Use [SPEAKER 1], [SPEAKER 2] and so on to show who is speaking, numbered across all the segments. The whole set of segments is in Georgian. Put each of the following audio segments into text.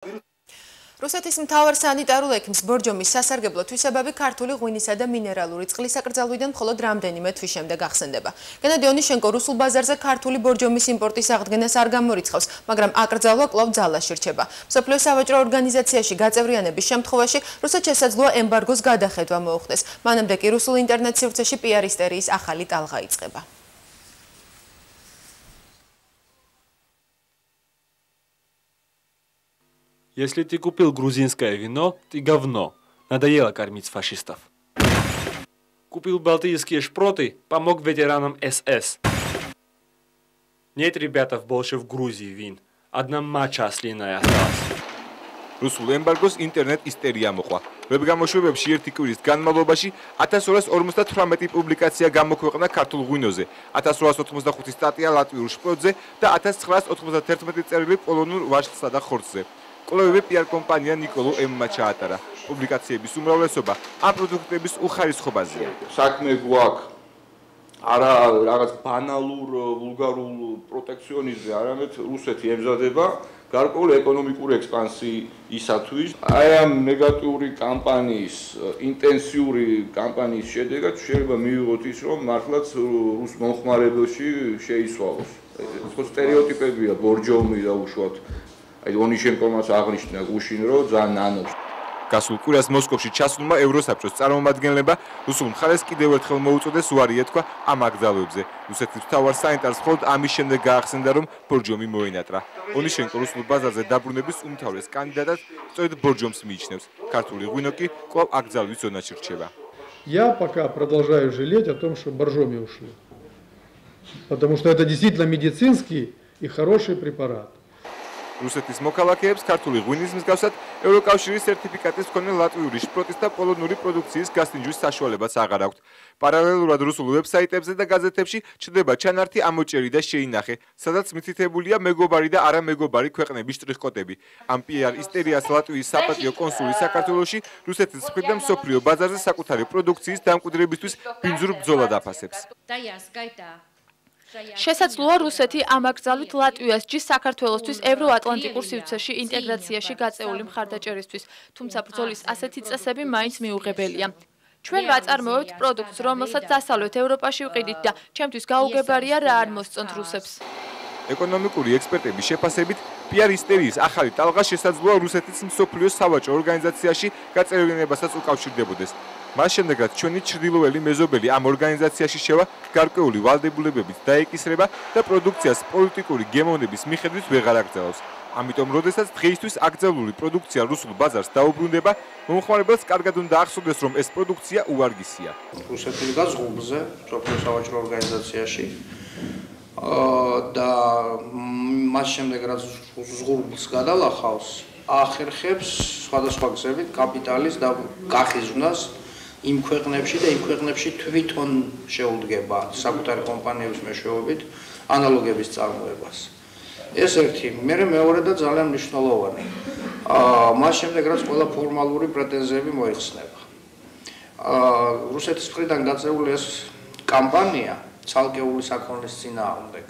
[SPEAKER 1] რუსეთის მთავარ სანიტარულ ექიმს ბორჯომის სასარგებლო თვისებები ქართული ღვინისა და მინერალური წყლის აკრძალვიდან მხოლოდ რამდენიმე თვის შემდეგ ახსენდება. გენადი ონიშენკო რუსულ ბაზარზე ქართული ბორჯომის იმპორტის აღდგენას არ გამორიცხავს, მაგრამ აკრძალვა კვლავ ძალაში რჩება. მსოფლიო სავაჭრო ორგანიზაციაში გაწევრიანების შემთხვევაში რუსეთს შესაძლოა ემბარგოს გადახედვა მოუხდეს. მანამდე კი რუსულ ინტერნეტ სივრცეში პიარ ისტერიის ახალი ტალღა იწყება.
[SPEAKER 2] Если ты купил грузинское вино, ты говно. Надоело кормить фашистов. Купил балтийские шпроты, помог ветеранам СС. Нет, ребята, больше в Грузии вин. Одна мача ослиная осталась.
[SPEAKER 3] Русულ ემბარგოს ინტერნეტ ისტერია მოყვა. ვებგამოშვებებში ერთი კვირის განმავლობაში 1258 პუბლიკაცია გამოქვეყნა ქართულ ღვინოზე, 1885 სტატია ლატვიურ შპროტზე და 1991 წერილი პოლონურ ვაშლსა და ხორცზე. კვლევები პიარ კომპანია ნიკოლო ემმა ჩაატარა. პუბლიკაციების უმრავლესობა ამ პროდუქტების უხარისხობაზეა.
[SPEAKER 4] საქმე გვაქვს არა რაღაც ბანალურ ვულგარულ პროტექციონიზმზე, არამედ რუსეთი ემზადება გარკვეული ეკონომიკური ექსპანსიისათვის. აი ამ ნეგატიური კამპანიის, ინტენსიური კამპანიის შედეგად შეიძლება მივიღოთ ის, რომ მართლაც რუს მომხმარებელში შეიცვალოს. ხო სტერეოტიპებია ბორჯომი და უშუალოდ აი ონიშენკომაც აღნიშნა გუშინ რომ ძალიან ნანობს.
[SPEAKER 3] გასულ კვირას მოსკოვში ჩასულმა ევროსაბჭოს წარმომადგენლებმა რუსულ მხარეს კიდევ ერთხელ მოუწოდეს უარი ეთქვა ამ აკრძალვებზე. რუსეთის მთავარ სანიტარს მხოლოდ ამის შემდეგ გაახსენდა, რომ ბორჯომი მოენატრა. ონიშენკო რუსულ ბაზარზე დაბრუნების უმთავრეს კანდიდატად სწორედ ბორჯომს მიიჩნევს. ქართული ღვინო კი კვლავ აკრძალვის ზონაში რჩება.
[SPEAKER 5] Я пока продолжаю жалеть о том, что боржоми ушли. Потому что это действительно медицинский и хороший препарат.
[SPEAKER 3] რუსეთის მოქალაქეებს ქართული ღვინის მსგავსად ევროკავშირის სერტიფიკატის მქონე ლატვიური შპროტის და პოლონური პროდუქციის გასტინჯვის საშუალებაც აღარ აქვთ. პარალელურად რუსულ ვებსაიტებზე და გაზეთებში ჩნდება ჩანართი ამოჭერი და შეინახე, სადაც მითითებულია მეგობარი და არამეგობარი ქვეყნების შტრიხ-კოდები. ამ პიარ ისტერიას ლატვიის საპატიო კონსული საქართველოში რუსეთის მხრიდან მსოფლიო ბაზარზე საკუთარი პროდუქციის დამკვიდრებისთვის ბინძურ ბრძოლად აფასებს.
[SPEAKER 6] შესაძლოა რუსეთი ამ აკრძალვით ლატვიას ჯის საქართველოსთვის ევროატლანტიკურ სივრცეში ინტეგრაციაში გაწეული მხარდაჭერისთვის, თუმცა ბრძოლის ასეთი წესები მაინც მიუღებელია. ჩვენ ვაწარმოებთ პროდუქტს, რომელსაც დასავლეთ ევროპაში ვყიდით და ჩემთვის გაუგებარია რა არ მოსწონთ რუსებს.
[SPEAKER 3] ეკონომიკური ექსპერტების შეფასებით, პიარ ისტერიის ახალი ტალღა შესაძლოა რუსეთის მსოფლიო სავაჭრო ორგანიზაციაში გაწევრიანებასაც უკავშირდებოდეს. მას შემდეგაც ჩვენი ჩრდილოელი მეზობელი ამ ორგანიზაციაში შევა გარკვეული ვალდებულებებით დაეკისრება და პროდუქციას პოლიტიკური გემოვნების მიხედვით ვეღარ აკრძალავს. ამიტომ, როდესაც დღეისთვის აკრძალული პროდუქცია რუსულ ბაზარს დაუბრუნდება, მომხმარებელს კარგად უნდა ახსოვდეს, რომ ეს პროდუქცია უვარგისია.
[SPEAKER 7] რუსეთი გაზღუბზე, მსოფლიო სავაჭრო ორგანიზაციაში და მას შემდეგ რაც ზღურბლს გადალახავს, ახერხებს სხვადასხვა გზებით კაპიტალის და გახიზვნას იმ ქვეყნებში და იმ ქვეყნებში თვითონ შეუდგება საკუთარი კომპანიების მეშვეობით ანალოგების წარმოებას. ეს ერთი, მეორე და ძალიან მნიშვნელოვანი. მას შემდეგ რაც ყველა ფორმალური პრეტენზიები მოიხსნება. რუსეთის მხრიდან გაწეული ეს კამპანია ცალკეული საქონლის წინააღმდეგ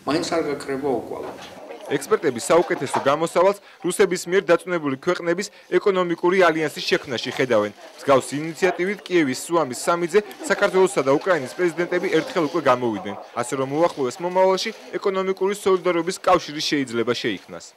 [SPEAKER 7] მაინც არ გაქრება უკვალოდ.
[SPEAKER 3] ექსპერტები საუკეთესო გამოსავალს რუსების მიერ დაწუნებული ქვეყნების ეკონომიკური ალიანსის შექმნაში ხედავენ. მსგავსი ინიციატივით კიევის სუამის სამიძე, საქართველოსა და უკრაინის პრეზიდენტები ერთხელ უკვე გამოვიდნენ, ასე რომ უახლოეს მომავალში ეკონომიკური სოლიდარობის კავშირი შეიძლება შეიქმნას.